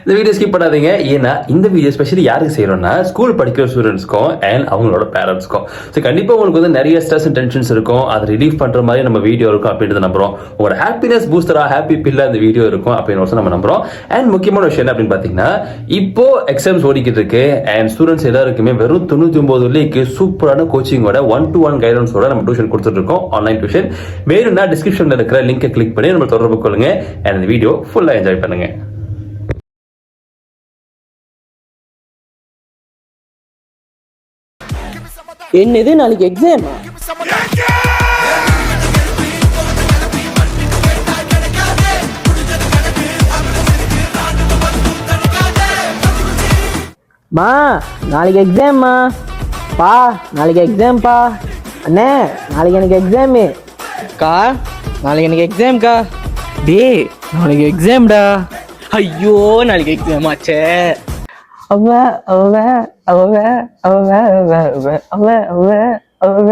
இந்த video skip பண்ணாதீங்க. ஏன்னா இந்த வீடியோ ஸ்பெஷலி யாருக்கு செய்யறோம்னா ஸ்கூல் படிக்கிற ஸ்டூடெண்ட்ஸ்க்கும் அண்ட் அவங்களோட பேரண்ட்ஸ்க்கும். ஸோ கண்டிப்பாக உங்களுக்கு வந்து நிறைய ஸ்ட்ரெஸ் அண்ட் டென்ஷன்ஸ் இருக்கும். அதை ரிலீஃப் பண்ற மாதிரி நம்ம வீடியோ இருக்கும் அப்படின்றத நம்புறோம். உங்களோட ஹாப்பினஸ் பூஸ்டரா ஹாப்பி பில்லா இந்த வீடியோ இருக்கும் அப்படின்னு நம்ம நம்புறோம். அண்ட் முக்கியமான விஷயம் என்ன அப்படின்னு பாத்தீங்கன்னா, இப்போ எக்ஸாம்ஸ் ஓடிக்கிட்டு இருக்கு அண்ட் ஸ்டூடெண்ட்ஸ் எல்லாருக்குமே வெறும் 99 சூப்பரான கோச்சிங்கோட 1-to-1 கைடன்ஸோட நம்ம டியூஷன் கொடுத்துட்டு இருக்கோம், ஆன்லைன் டியூஷன். வேணும்னா டிஸ்கிரிப்ஷன்ல இருக்கிற லிங்கை கிளிக் பண்ணி நம்ம தொடர்பு கொள்ளுங்க அண்ட் இந்த வீடியோ ஃபுல்லா என்ஜாய் பண்ணுங்க. என்னது நாளைக்கு எக்ஸாம்? மா நாளைக்கு எக்ஸாம்மா. பா நாளைக்கு எக்ஸாம்ப்பா. அண்ணே நாளைக்கு எனக்கு எக்ஸாமு. கா நாளைக்கு எனக்கு எக்ஸாம்க்கா. டே நாளைக்கு எக்ஸாம்டா. ஐயோ நாளைக்கு எக்ஸாம் ஆச்சே. அவ அவ அவ அவ அவ அவ அவ அவ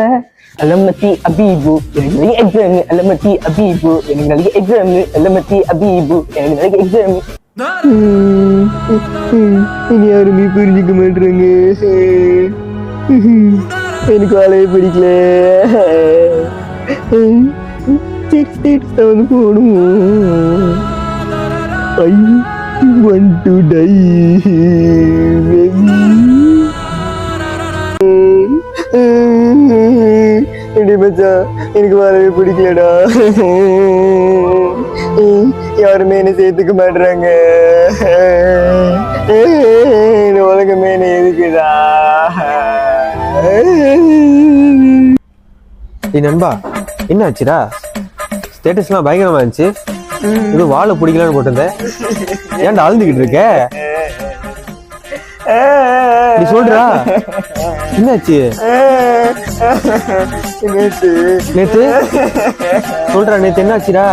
அலமதி அபீபு எனக்கு நாளைக்கு எக்ஸாமு. அலமதி அபீபு எனக்கு நாளைக்கு எக்ஸாமு. அலமதி அபீபு எனக்கு நாளைக்கு எக்ஸாமு. இனி யாருமே புரிஞ்சுக்க மாட்டாங்க. எனக்கு வேலையை பிடிக்கல. வந்து போடுவோம். I want to die, baby. மச்சான் எனக்கு வரவே பிடிக்கலடா. யாருமே என்ன சேர்த்துக்க மாட்டுறாங்க. உலகமே என்ன எதுக்குதா? நண்பா என்ன ஆச்சுடா? ஸ்டேட்டஸ்லாம் பயங்கரமா இருந்துச்சு. இது வாழை பிடிக்கலான்னு போட்டிருந்தேன். ஏன்டா அழுந்துகிட்டு இருக்க? நீ சொல்றா என்னாச்சு? நேத்து சொல்றா, நேத்து என்னாச்சுடா?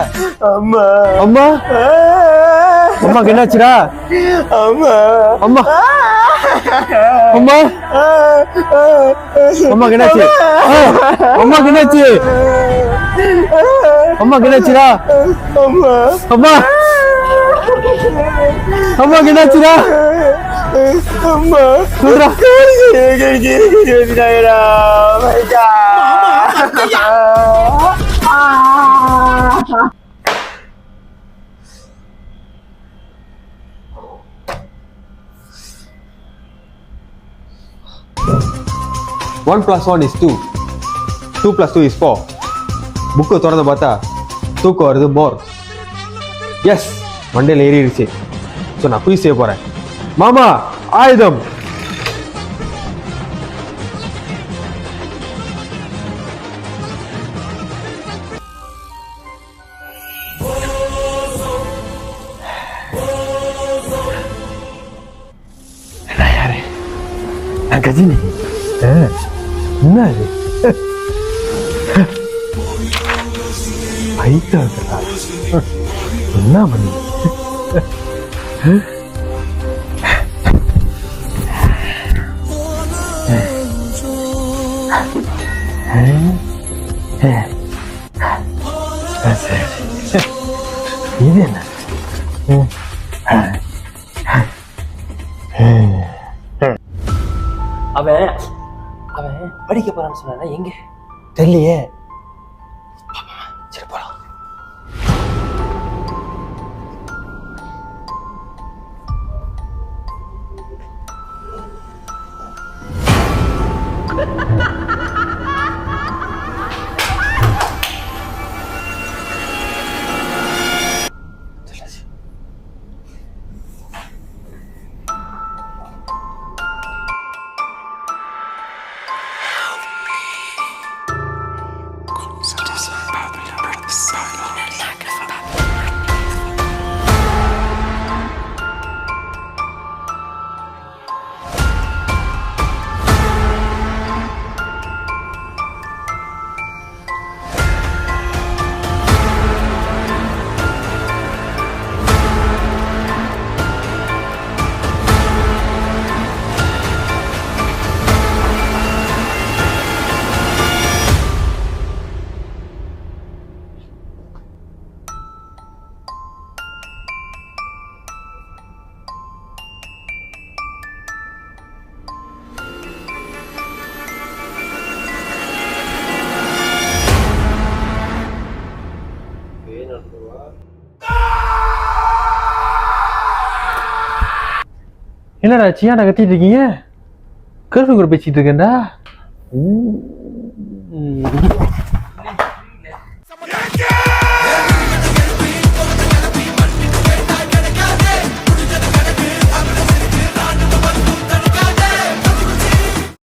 அம்மா அம்மா அம்மாக்கு என்னாச்சுடா? அம்மா அம்மா அம்மா அம்மாக்கு என்னாச்சு? அம்மாக்கு என்னாச்சு? அம்மாக்கு என்னாச்சுடா? அம்மா அம்மா அம்மாக்கு என்னாச்சுடா? அம்மா சொல்றா. One plus one is 2. 2 plus 2 is 4. Book திறந்து பார்த்தா தூக்கம் வருது, மோர். எஸ், மண்டையில் ஏறிடுச்சு. ஸோ நான் குயிஸ் செய்ய போறேன். மாமா ஆயுதம். யாரு? நான் கஜினி. என்ன இது? ஐத்தாங்களா? என்ன பண்ணு? இது என்ன? அவன் அவன் படிக்க போறான்னு சொன்னா எங்க தெரியலையே. சரி போலாம். என்னடா சியாடா கத்திட்டு இருக்கீங்க? கேர்ள் ஃப்ரெண்ட் கூட பேசிட்டு இருக்கேன்டா.